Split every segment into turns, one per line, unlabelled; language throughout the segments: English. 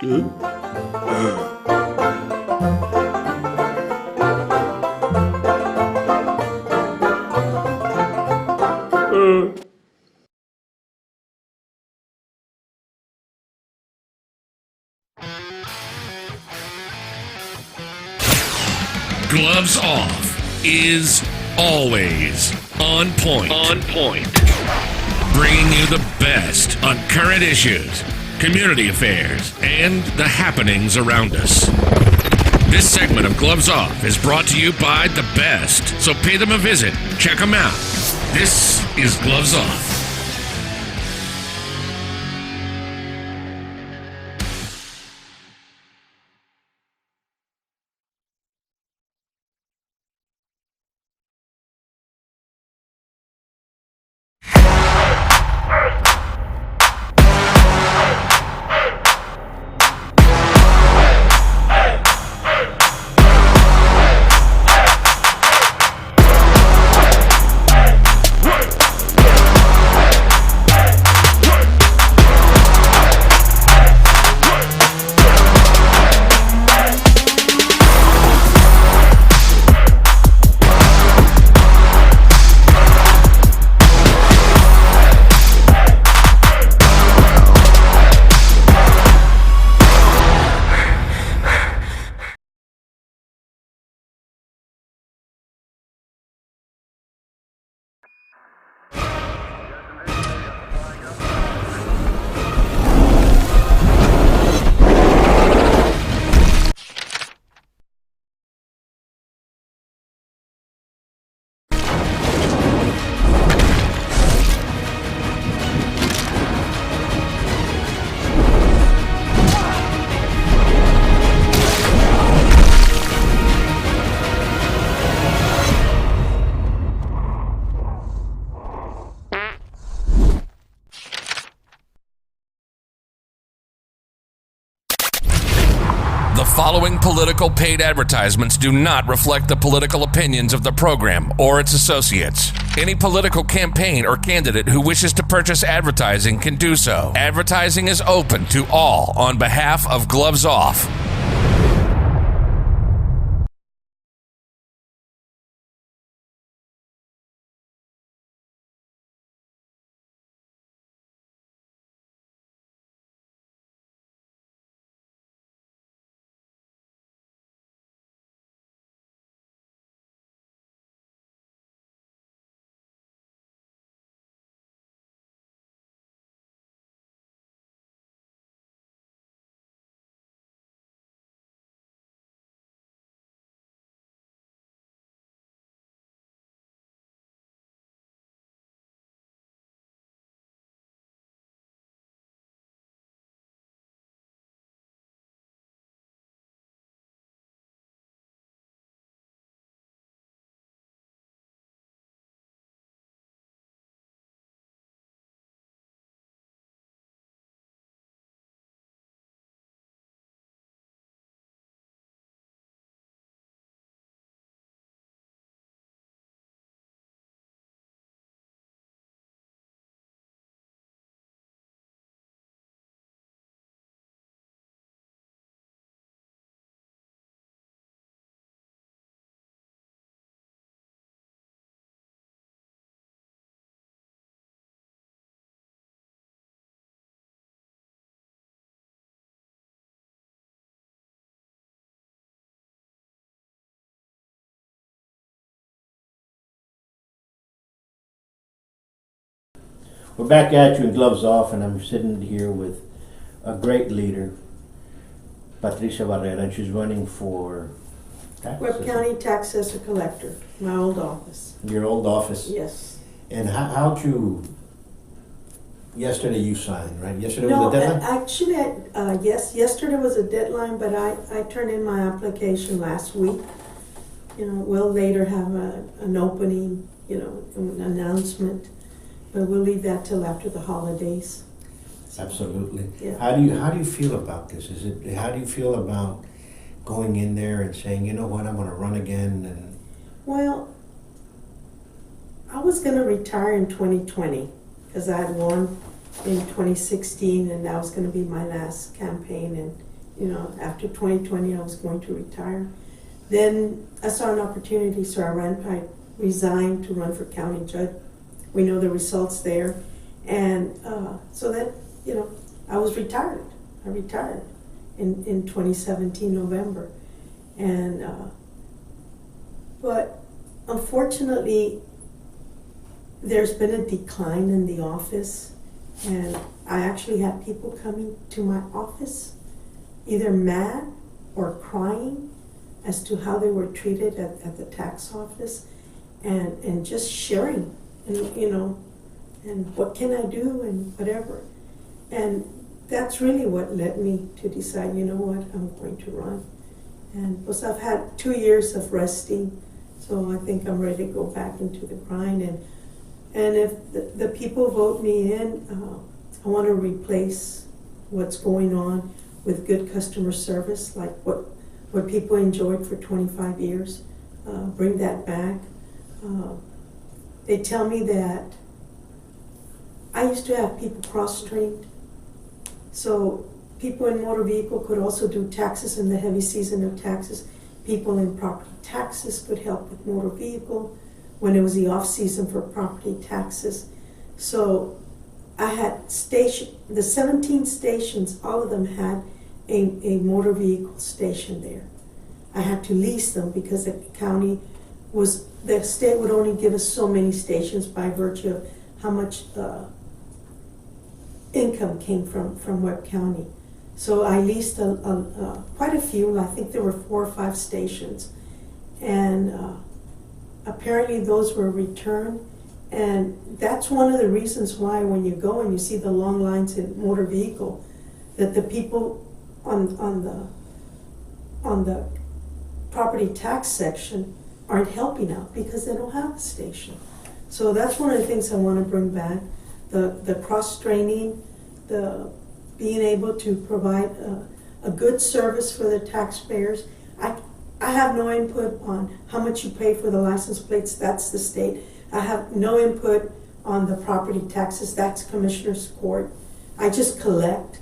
Gloves Off is always on point. Bringing you the best on current issues, community affairs, and the happenings around us. This segment of Gloves Off is brought to you by the best, so pay them a visit. Check them out. This is Gloves Off. The following political paid advertisements do not reflect the political opinions of the program or its associates. Any political campaign or candidate who wishes to purchase advertising can do so. Advertising is open to all on behalf of Gloves Off.
We're back at you in Gloves Off, and I'm sitting here with a great leader, Patricia Barrera, and she's running for
Webb County Tax Assessor-Collector, my old office.
Your old office?
Yes.
And how'd you, yesterday you signed, right? Yesterday was the deadline?
Actually, yes, yesterday was a deadline, but I turned in my application last week. You know, we'll later have an opening, you know, an announcement. But we'll leave that till after the holidays.
Absolutely.
Yeah.
How do you feel about this? How do you feel about going in there and saying, you know what, I'm going to run again? And
well, I was going to retire in 2020 because I had won in 2016, and that was going to be my last campaign after 2020 I was going to retire. Then I saw an opportunity, so I resigned to run for county judge. We know the results there. And so that, I was retired. I retired in 2017, November. And, but unfortunately, there's been a decline in the office. And I actually had people coming to my office, either mad or crying as to how they were treated at the tax office, and just sharing, and and what can I do, and whatever. And that's really what led me to decide, you know what, I'm going to run. And plus I've had 2 years of resting, so I think I'm ready to go back into the grind. And if the people vote me in, I want to replace what's going on with good customer service, like what people enjoyed for 25 years, bring that back. They tell me that I used to have people cross-trained, so people in motor vehicle could also do taxes in the heavy season of taxes. People in property taxes could help with motor vehicle when it was the off-season for property taxes. So I had the 17 stations, all of them had a motor vehicle station there. I had to lease them because the state would only give us so many stations by virtue of how much income came from Webb County. So I leased quite a few. I think there were 4 or 5 stations. And apparently those were returned. And that's one of the reasons why when you go and you see the long lines in motor vehicle, that the people on the property tax section aren't helping out because they don't have a station. So that's one of the things I want to bring back, the cross-training, the being able to provide a good service for the taxpayers. I have no input on how much you pay for the license plates, that's the state. I have no input on the property taxes, that's Commissioner's Court. I just collect.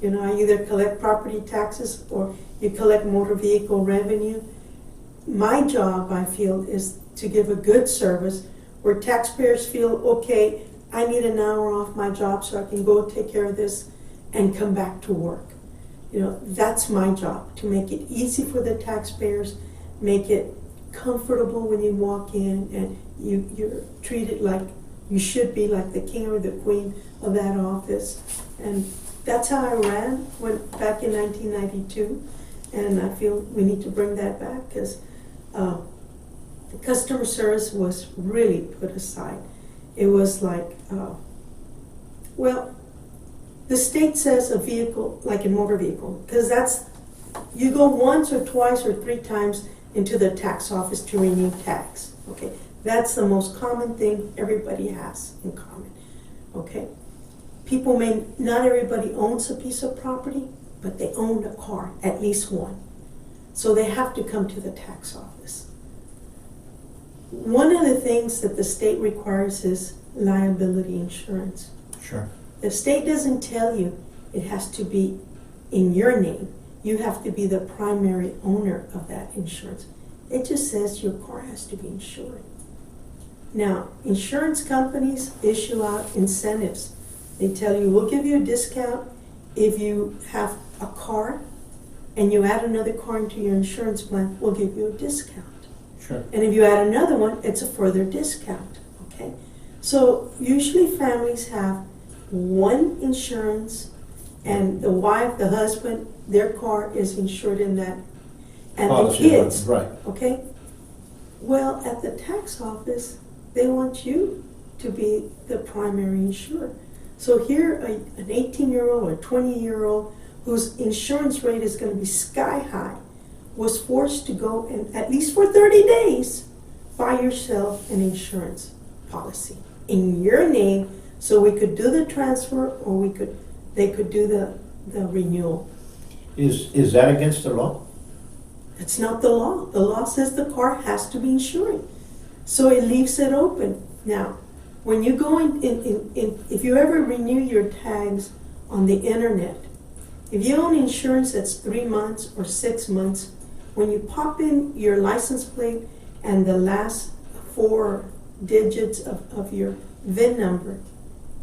I either collect property taxes or you collect motor vehicle revenue. My job, I feel, is to give a good service where taxpayers feel, okay, I need an hour off my job so I can go take care of this and come back to work. That's my job, to make it easy for the taxpayers, make it comfortable when you walk in, and you're treated like you should be, like the king or the queen of that office. And that's how I ran back in 1992, and I feel we need to bring that back because the customer service was really put aside. It was like, the state says a vehicle, like a motor vehicle, because you go once or twice or 3 times into the tax office to renew tax, okay? That's the most common thing everybody has in common, okay? Not everybody owns a piece of property, but they own a car, at least one. So they have to come to the tax office. One of the things that the state requires is liability insurance.
Sure.
The state doesn't tell you it has to be in your name. You have to be the primary owner of that insurance. It just says your car has to be insured. Now, insurance companies issue out incentives. They tell you, we'll give you a discount if you have a car and you add another car into your insurance plan, we'll give you a discount.
Sure.
And if you add another one, it's a further discount, okay? So usually families have one insurance, and the wife, the husband, their car is insured in that, and
Policy,
the kids,
right.
okay? Well, at the tax office, they want you to be the primary insurer. So here, an 18-year-old or 20-year-old whose insurance rate is going to be sky high was forced to go and, at least for 30 days, buy yourself an insurance policy in your name, so we could do the transfer, or they could do the renewal.
Is that against the law?
It's not the law. The law says the car has to be insured. So it leaves it open. Now, when you go if you ever renew your tags on the internet, If you own insurance that's 3 months or 6 months, when you pop in your license plate and the last 4 digits of your VIN number,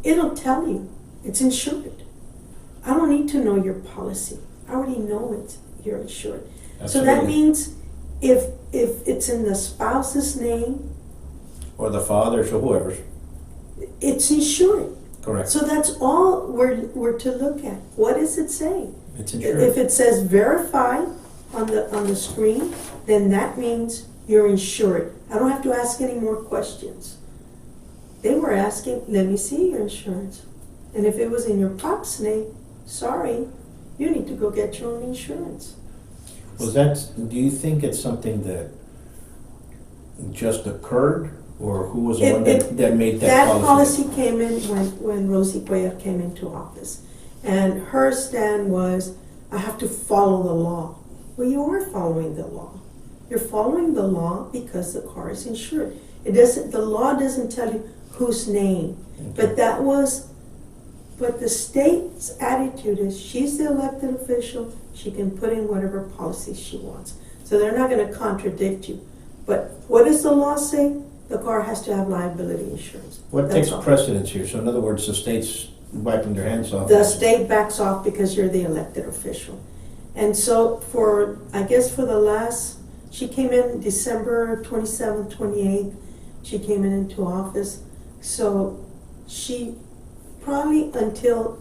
it'll tell you it's insured. I don't need to know your policy. I already know you're insured. So that
Absolutely.
means if it's in the spouse's name,
Or the father's or whoever's.
it's insured.
Correct.
So that's all we're to look at. What does it say?
It's
If
insurance.
it says verify on the screen, then that means you're insured. I don't have to ask any more questions. They were asking, let me see your insurance. And if it was in your pop's name, sorry, you need to go get your own insurance.
Do you think it's something that just occurred, or who was the one that made that policy?
That policy came in when Rosie Cuellar came into office. And her stand was, I have to follow the law. Well, you are following the law. You're following the law because the car is insured. The law doesn't tell you whose name.
Okay.
But the state's attitude is, she's the elected official, she can put in whatever policy she wants. So they're not gonna contradict you. But what does the law say? The car has to have liability insurance.
What
That's
takes
all.
precedence here? So in other words, the state's wiping their hands off.
The state backs off because you're the elected official. And so for the last, she came in December 27th, 28th, she came into office. So she, probably until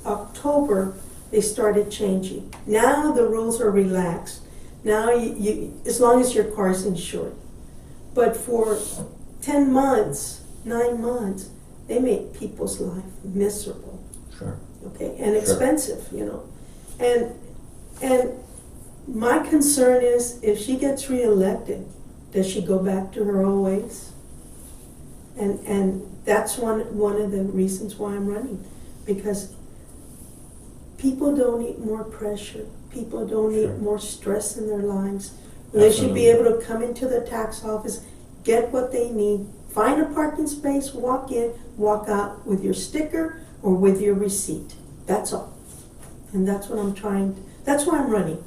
October, they started changing. Now the rules are relaxed. Now you as long as your car is insured. But for 10 months, 9 months, they made people's life miserable.
Sure.
Okay, and expensive, you know. And my concern is, if she gets reelected, does she go back to her old ways? And that's one of the reasons why I'm running, because people don't need more pressure. People don't
Sure.
need more stress in their lives. They should be able to come into the tax office, get what they need, find a parking space, walk in, walk out with your sticker or with your receipt. That's all. And that's what that's why I'm running,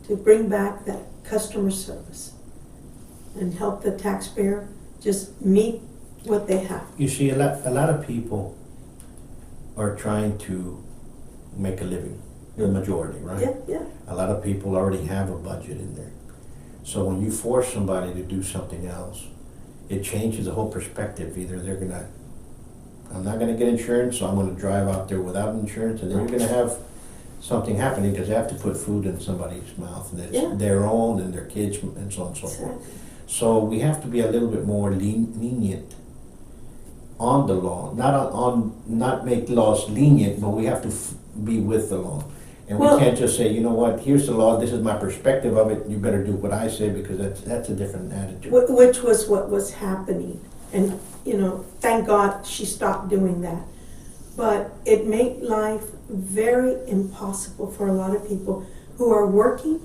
to bring back that customer service and help the taxpayer just meet what they have.
You see, a lot of people are trying to make a living, the majority, right?
Yeah, yeah.
A lot of people already have a budget in there. So when you force somebody to do something else, it changes the whole perspective. Either I'm not gonna get insurance, so I'm gonna drive out there without insurance, and then you're gonna have something happening because they have to put food in somebody's mouth, and it's
Yeah.
their own and their kids and so on and so forth.
Exactly.
So we have to be a little bit more lenient on the law, not make laws lenient, but we have to be with the law. And we
Well-
can't just say, you know what, here's the law, this is my perspective of it, you better do what I say, because that's a different attitude.
Which was what was happening. And, you know, thank God she stopped doing that. But it made life very impossible for a lot of people who are working.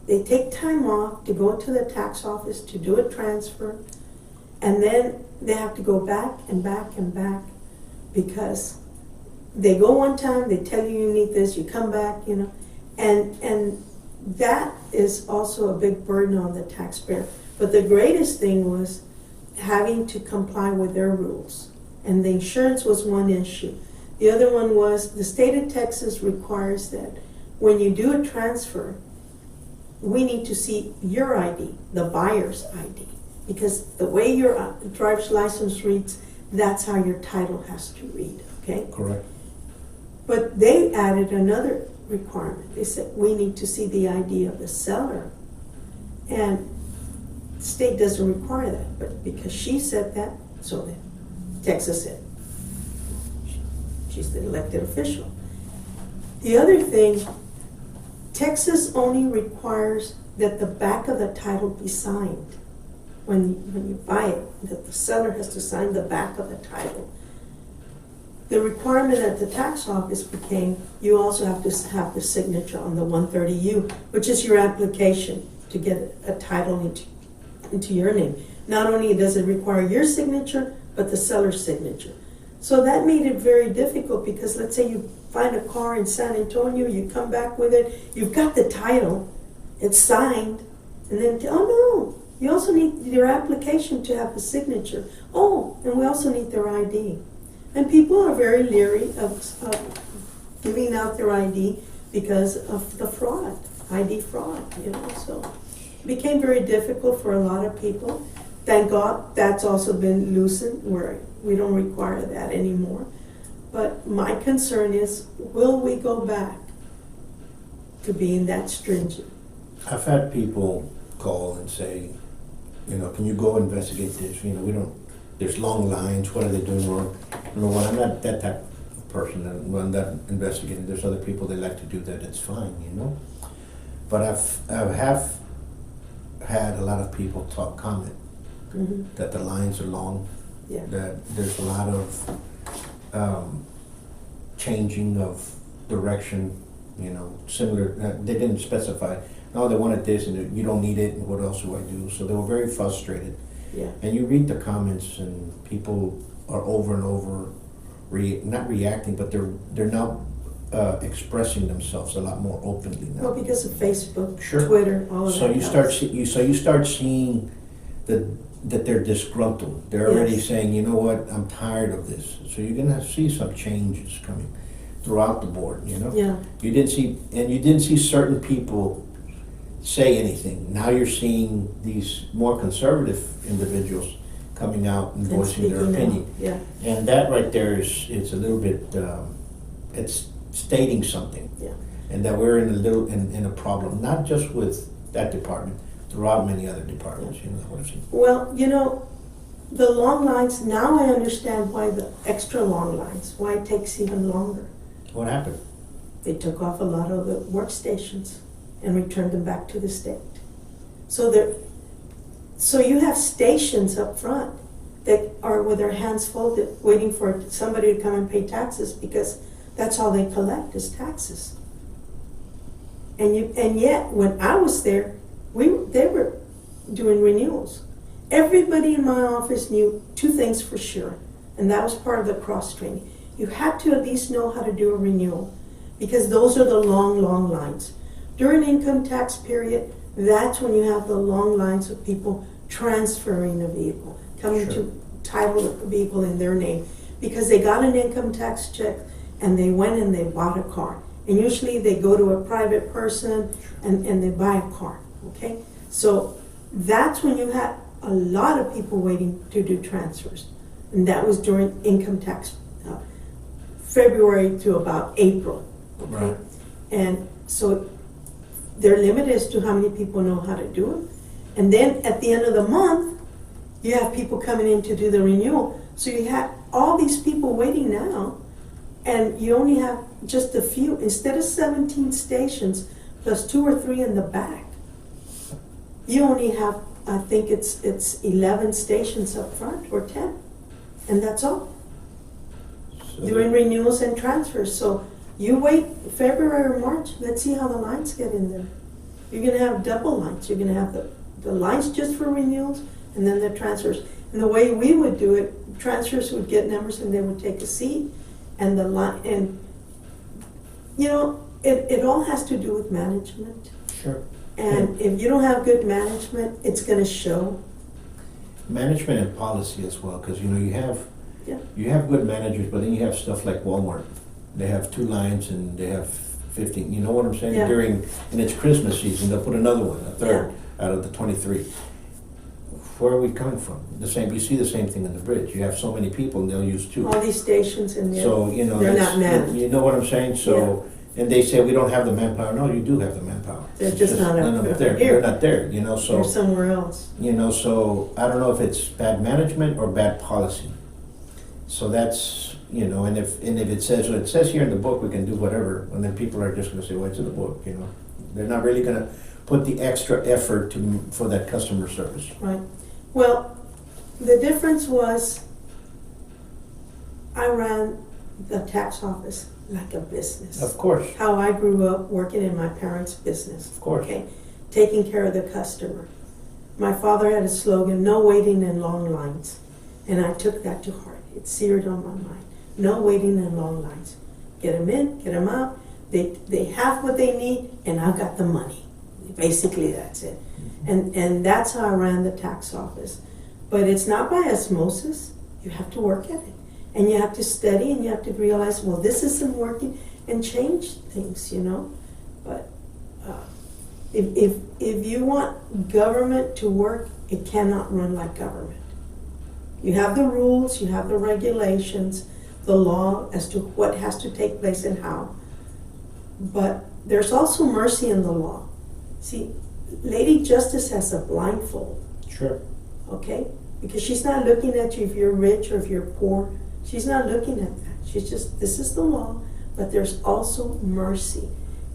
They take time off to go to the tax office to do a transfer, and then they have to go back and back and back, because they go one time, they tell you need this, you come back, you know, and that is also a big burden on the taxpayer. But the greatest thing was having to comply with their rules, and the insurance was one issue. The other one was the state of Texas requires that when you do a transfer, we need to see your ID, the buyer's ID, because the way your driver's license reads, that's how your title has to read, okay?
Correct.
But they added another requirement. They said, we need to see the ID of the seller. And the state doesn't require that, but because she said that, so then Texas said, she's the elected official. The other thing, Texas only requires that the back of the title be signed. When you buy it, that the seller has to sign the back of the title. The requirement at the tax office became, you also have to have the signature on the 130U, which is your application to get a title into your name. Not only does it require your signature, but the seller's signature. So that made it very difficult, because let's say you find a car in San Antonio, you come back with it, you've got the title, it's signed, and then, oh no, you also need your application to have the signature. Oh, and we also need their ID. And people are very leery of giving out their ID because of the fraud, ID fraud, you know, so it became very difficult for a lot of people. Thank God that's also been loosened where we don't require that anymore. But my concern is, will we go back to being that stringent?
I've had people call and say, you know, can you go investigate this? You know, we don't, there's long lines, what are they doing wrong? Number one, I'm not that type of person, and I'm not investigating. There's other people that like to do that, it's fine, you know? But I have had a lot of people comment that the lines are long, that there's a lot of changing of direction, you know, similar, they didn't specify, no, they wanted this and you don't need it, and what else do I do? So they were very frustrated.
Yeah.
And you read the comments and people are over and over, not reacting, but they're now expressing themselves a lot more openly now.
Well, because of Facebook,
Sure.
Twitter, all of
So
that.
you start seeing that they're disgruntled. They're already
Yes.
saying, you know what, I'm tired of this. So you're gonna see some changes coming throughout the board, you know?
Yeah.
You didn't see certain people say anything. Now you're seeing these more conservative individuals coming out and voicing their
speaking out.
opinion.
Yeah.
And that right there is a little bit, it's stating something.
Yeah.
And that we're in a problem, not just with that department, throughout many other departments, you know what I'm saying?
Well, you know, the long lines, now I understand why the extra long lines, why it takes even longer.
What happened?
They took off a lot of the workstations and returned them back to the state. So you have stations up front that are with their hands folded, waiting for somebody to come and pay taxes, because that's all they collect is taxes. And yet, when I was there, they were doing renewals. Everybody in my office knew two things for sure, and that was part of the cross training. You had to at least know how to do a renewal, because those are the long, long lines. During income tax period, that's when you have the long lines of people transferring a vehicle, coming to title a vehicle in their name, because they got an income tax check and they went and they bought a car. And usually they go to a private person and they buy a car, okay? So that's when you had a lot of people waiting to do transfers. And that was during income tax, February to about April, okay?
Right.
And so they're limited as to how many people know how to do it. And then at the end of the month, you have people coming in to do the renewal. So you have all these people waiting now, and you only have just a few, instead of 17 stations plus 2 or 3 in the back, you only have, I think it's 11 stations up front or 10, and that's all.
So
Doing renewals and transfers. So you wait February or March, let's see how the lines get in there. You're gonna have double lines. You're gonna have the lines just for renewals and then the transfers. And the way we would do it, transfers would get numbers and they would take a seat, and the line, and you know, it all has to do with management.
Sure.
And if you don't have good management, it's gonna show.
Management and policy as well, because you know
Yeah.
you have good managers, but then you have stuff like Walmart. They have 2 lines and they have 15. You know what I'm saying?
Yeah.
And it's Christmas season, they'll put another one, a third out of the 23. Where are we coming from? You see the same thing in the bridge. You have so many people and they'll use 2.
All these stations in there,
So, you know,
they're not managed.
you know what I'm saying? So, and they say we don't have the manpower. No, you do have the manpower.
They're
It's
just not
none
up
of it
there.
there. They're not there, you know, so.
They're somewhere else.
You know, so I don't know if it's bad management or bad policy. So that's, you know, and if it says here in the book we can do whatever, and then people are just gonna say, well, it's in the book, you know. They're not really gonna put the extra effort for that customer service.
Right. Well, the difference was I ran the tax office like a business.
Of course,
How I grew up working in my parents' business.
of course.
Okay, taking care of the customer. My father had a slogan, no waiting in long lines. And I took that to heart. It seared on my mind. No waiting in long lines. Get them in, get them out. They have what they need, and I've got the money. Basically, that's it. And that's how I ran the tax office. But it's not by osmosis. You have to work at it. And you have to study, and you have to realize, well, this isn't working, and change things, you know. But if you want government to work, it cannot run like government. You have the rules, you have the regulations, the law as to what has to take place and how. But there's also mercy in the law. See, Lady Justice has a blindfold.
Sure.
Okay? Because she's not looking at you if you're rich or if you're poor. She's not looking at that. She's just, this is the law, but there's also mercy.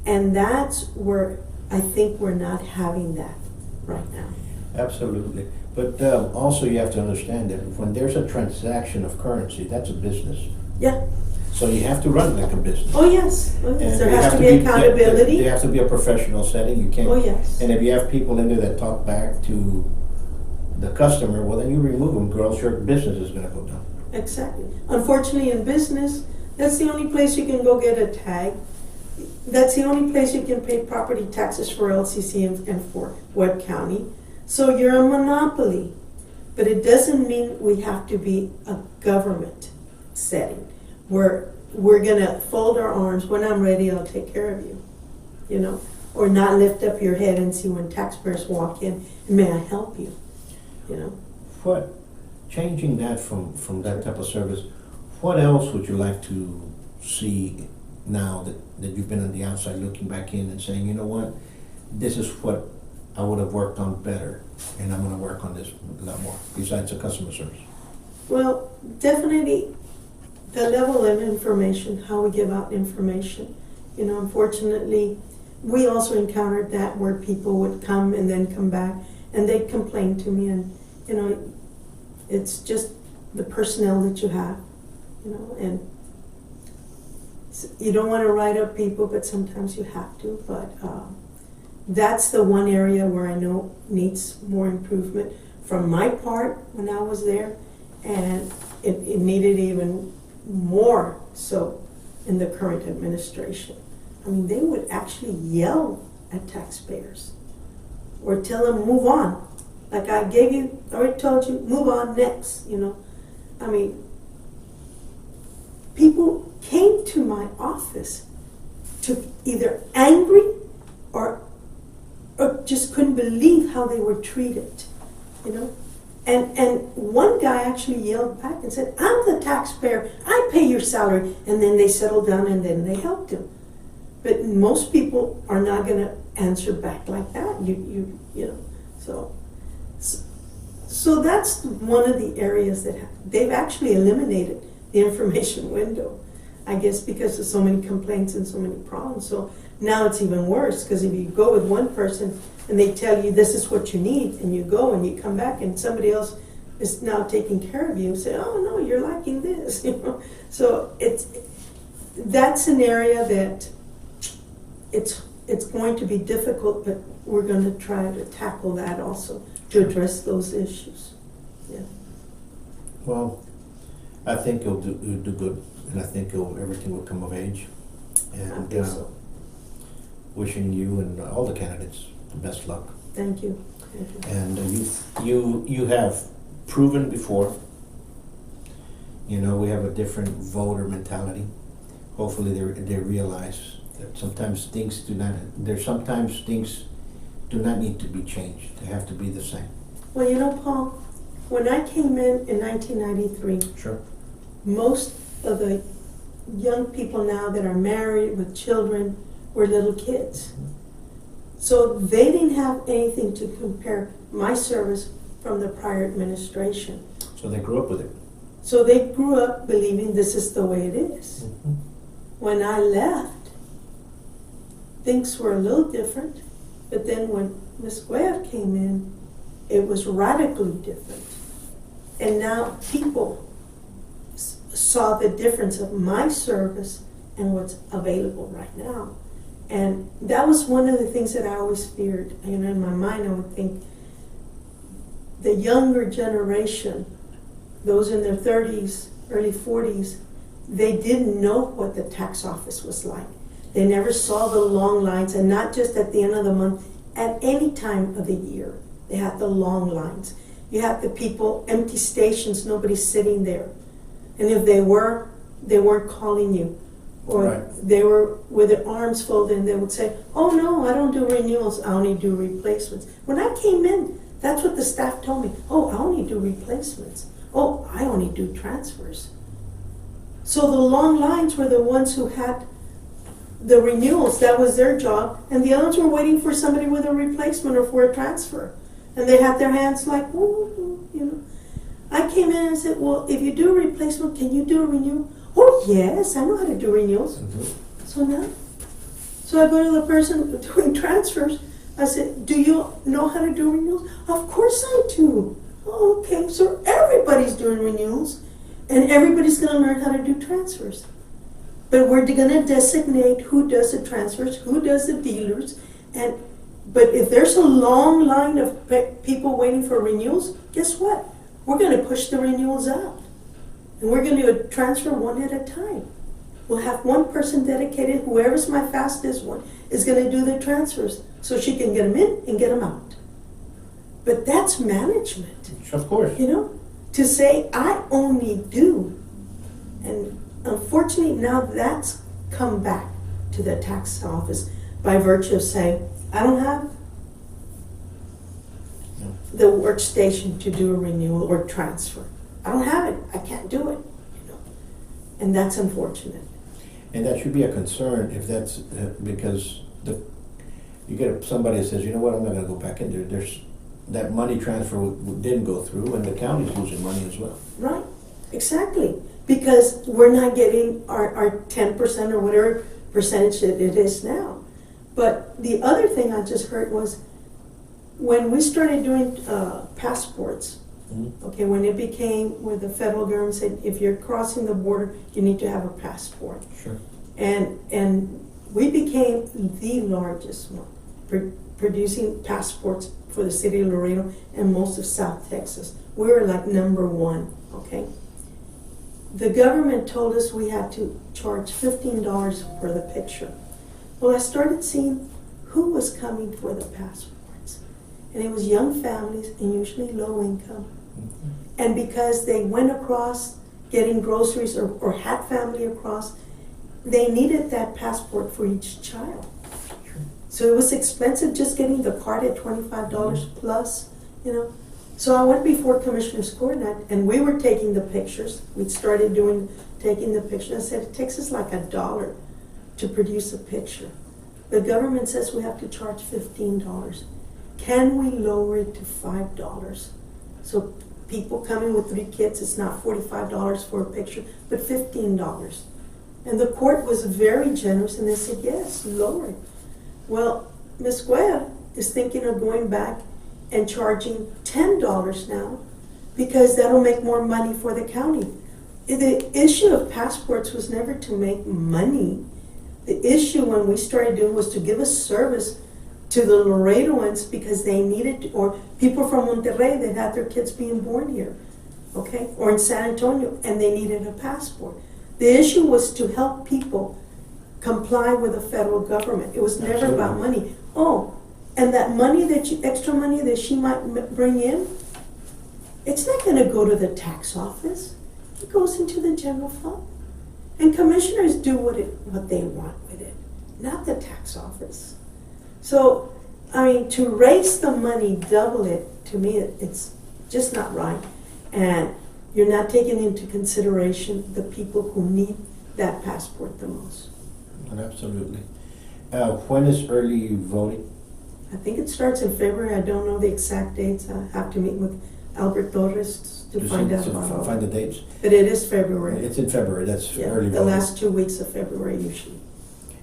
And that's where I think we're not having that right now.
Absolutely. But also you have to understand that when there's a transaction of currency, that's a business.
Yeah.
So you have to run like a business.
Oh, yes. Oh, yes.
And
There
you
has
have
to be accountability.
There has to be a professional setting. You can't.
Oh, yes.
And if you have people in there that talk back to the customer, well, then you remove them, or else your business is going to go down.
Exactly. Unfortunately, in business, that's the only place you can go get a tag. That's the only place you can pay property taxes for LCC and for Webb County. So you're a monopoly. But it doesn't mean we have to be a government setting where we're going to fold our arms. When I'm ready, I'll take care of you. You know, or not lift up your head and see when taxpayers walk in, may I help you? You know.
What, changing that from that type of service, what else would you like to see now that you've been on the outside looking back in and saying, you know what, this is what I would have worked on better, and I'm going to work on this a lot more, besides the customer service?
Well, definitely the level of information, how we give out information. You know, unfortunately, we also encountered that where people would come and then come back and they'd complain to me, and, you know, it's just the personnel that you have, you know, and you don't want to write up people, but sometimes you have to. But that's the one area where I know needs more improvement from my part when I was there, and it needed even more so in the current administration. I mean, they would actually yell at taxpayers or tell them, move on. Like I already told you, move on next, you know. I mean, people came to my office to either angry or just couldn't believe how they were treated, you know. And one guy actually yelled back and said, I'm the taxpayer, I pay your salary. And then they settled down and then they helped him. But most people are not going to answer back like that, you know. So that's one of the areas that they've actually eliminated the information window, I guess, because of so many complaints and so many problems. So now it's even worse, because if you go with one person and they tell you this is what you need, and you go and you come back and somebody else is now taking care of you, say, oh no, you're lacking this, you know. So that's an area that it's going to be difficult, but we're going to try to tackle that also, to address those issues. Yeah.
Well, I think you'll do good, and I think everything will come of age. And
I think so.
Wishing you and all the candidates the best luck.
Thank you. Thank you.
And you have proven before. You know, we have a different voter mentality. Hopefully, they realize that sometimes things do not need to be changed. They have to be the same.
Well, you know, Paul, when I came in 1993,
Sure.
most of the young people now that are married with children were little kids. So they didn't have anything to compare my service from the prior administration.
So they grew up with it.
So they grew up believing this is the way it is.
Mm-hmm.
When I left, things were a little different. But then when Ms. Webb came in, it was radically different. And now people saw the difference of my service and what's available right now. And that was one of the things that I always feared. You know, in my mind, I would think the younger generation, those in their 30s, early 40s, they didn't know what the tax office was like. They never saw the long lines, and not just at the end of the month, at any time of the year. They had the long lines. You had the people, empty stations, nobody's sitting there. And if they were, they weren't calling you. Or
Right.
they were with their arms folded and they would say, oh no, I don't do renewals, I only do replacements. When I came in, that's what the staff told me. Oh, I only do replacements. Oh, I only do transfers. So the long lines were the ones who had the renewals, that was their job, and the others were waiting for somebody with a replacement or for a transfer. And they had their hands like, ooh, you know. I came in and said, well, if you do a replacement, can you do a renewal? Oh yes, I know how to do renewals.
Mm-hmm.
So I go to the person doing transfers. I said, do you know how to do renewals? Of course I do. Oh, okay, so everybody's doing renewals, and everybody's going to learn how to do transfers. But we're going to designate who does the transfers, who does the dealers, but if there's a long line of people waiting for renewals, guess what? We're going to push the renewals out. And we're going to transfer one at a time. We'll have one person dedicated, whoever's my fastest one, is going to do the transfers so she can get them in and get them out. But that's management.
Of course.
You know, to say, I only do. And unfortunately, now that's come back to the tax office by virtue of saying, I don't have the workstation to do a renewal or transfer. I don't have it. I can't do it. You know, and that's unfortunate.
And that should be a concern if that's because you get somebody that says, you know what, I'm not going to go back in there. There's that money transfer didn't go through, and the county's losing money as well.
Right, exactly. Because we're not getting our 10% or whatever percentage that it is now. But the other thing I just heard was when we started doing passports,
Mm-hmm.
okay, when it became where the federal government said, if you're crossing the border, you need to have a passport.
Sure.
And we became the largest one, producing passports for the city of Laredo and most of South Texas. We were like number one, okay? The government told us we had to charge $15 for the picture. Well, I started seeing who was coming for the passports. And it was young families and usually low income. And because they went across getting groceries or had family across, they needed that passport for each child. So it was expensive just getting the card at $25 plus, you know. So I went before Commissioner's Court and we were taking the pictures. We'd started taking the pictures. I said, it takes us like $1 to produce a picture. The government says we have to charge $15. Can we lower it to $5? So people coming with 3 kids, it's not $45 for a picture, but $15. And the court was very generous and they said, yes, lower it. Well, Ms. Webb is thinking of going back and charging $10 now because that'll make more money for the county. The issue of passports was never to make money. The issue when we started doing was to give a service to the Laredoans because they needed to, or people from Monterrey that had their kids being born here, okay, or in San Antonio, and they needed a passport. The issue was to help people comply with the federal government. It was never about money. Oh, and that money extra money that she might bring in, it's not going to go to the tax office. It goes into the general fund. And commissioners do what they want with it, not the tax office. So, I mean, to raise the money, double it, to me, it's just not right. And you're not taking into consideration the people who need that passport the most.
Absolutely. When is early voting?
I think it starts in February. I don't know the exact dates. I have to meet with Albert Torres to find out about all.
Find the dates.
But it is February.
It's in February. That's early voting.
The last 2 weeks of February usually.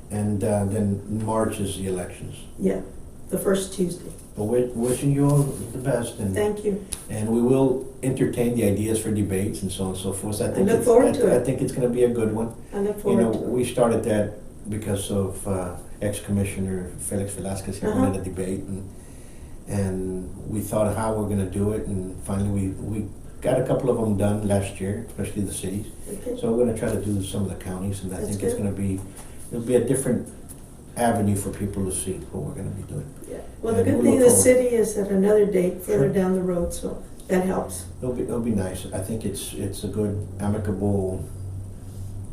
And then March is the elections.
Yeah, the first Tuesday.
But we're wishing you all the best. And
thank you.
And we will entertain the ideas for debates and so on and so forth.
I look forward to it.
I think it's going to be a good one.
I look forward to it.
We started that because of ex-commissioner Felix Velasquez here wanted a debate, and we thought how we're going to do it, and finally we got a couple of them done last year, especially the cities.
Okay.
So we're gonna try to do some of the counties, and I
That's
think it's
good.
gonna be, it'll be a different avenue for people to see what we're gonna be doing.
Yeah. Well, the
And
good
we'll
thing,
look
the
forward.
city is at another date further
Sure.
down the road, so that helps.
It'll be nice. I think it's a good amicable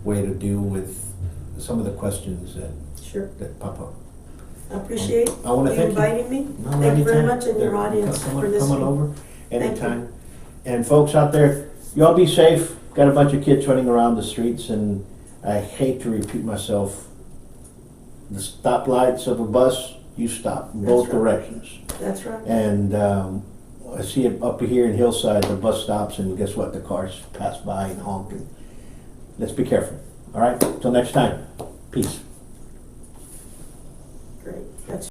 way to deal with some of the questions
Sure.
that pop up.
I appreciate
I wanna
you
thank you.
inviting me.
No,
Thank you very
anytime.
much, and your
Yeah,
audience
come
for
on
listening.
over
Thank you.
anytime. And folks out there, y'all be safe. Got a bunch of kids running around the streets, and I hate to repeat myself. The stoplights of a bus, you stop in both
That's right.
directions.
That's right.
And I see it up here in Hillside, the bus stops, and guess what? The cars pass by and honk. And let's be careful. All right? Till next time. Peace.
Great. That's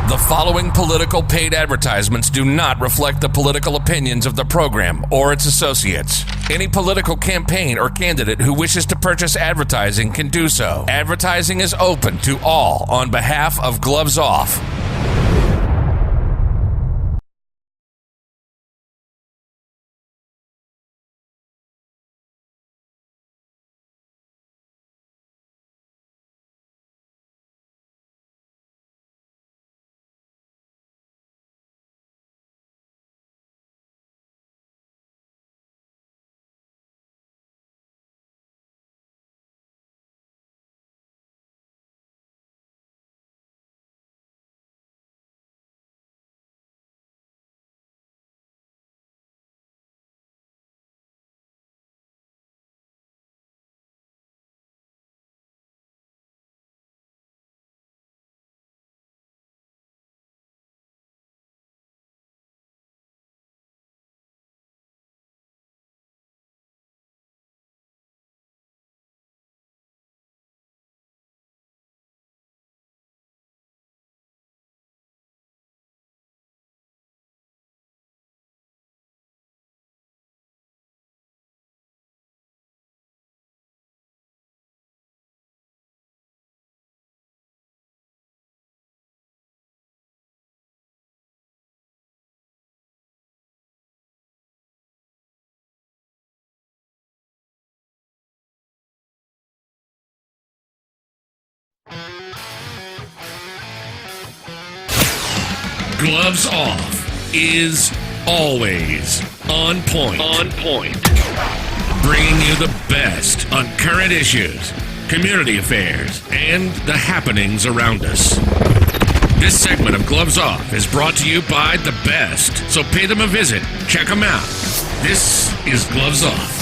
The following political paid advertisements do not reflect the political opinions of the program or its associates. Any political campaign or candidate who wishes to purchase advertising can do so. Advertising is open to all on behalf of Gloves Off. Gloves Off is always on point. Bringing you the best on current issues, community affairs, and the happenings around us. This segment of Gloves Off is brought to you by The Best, so pay them a visit. Check them out. This is Gloves Off.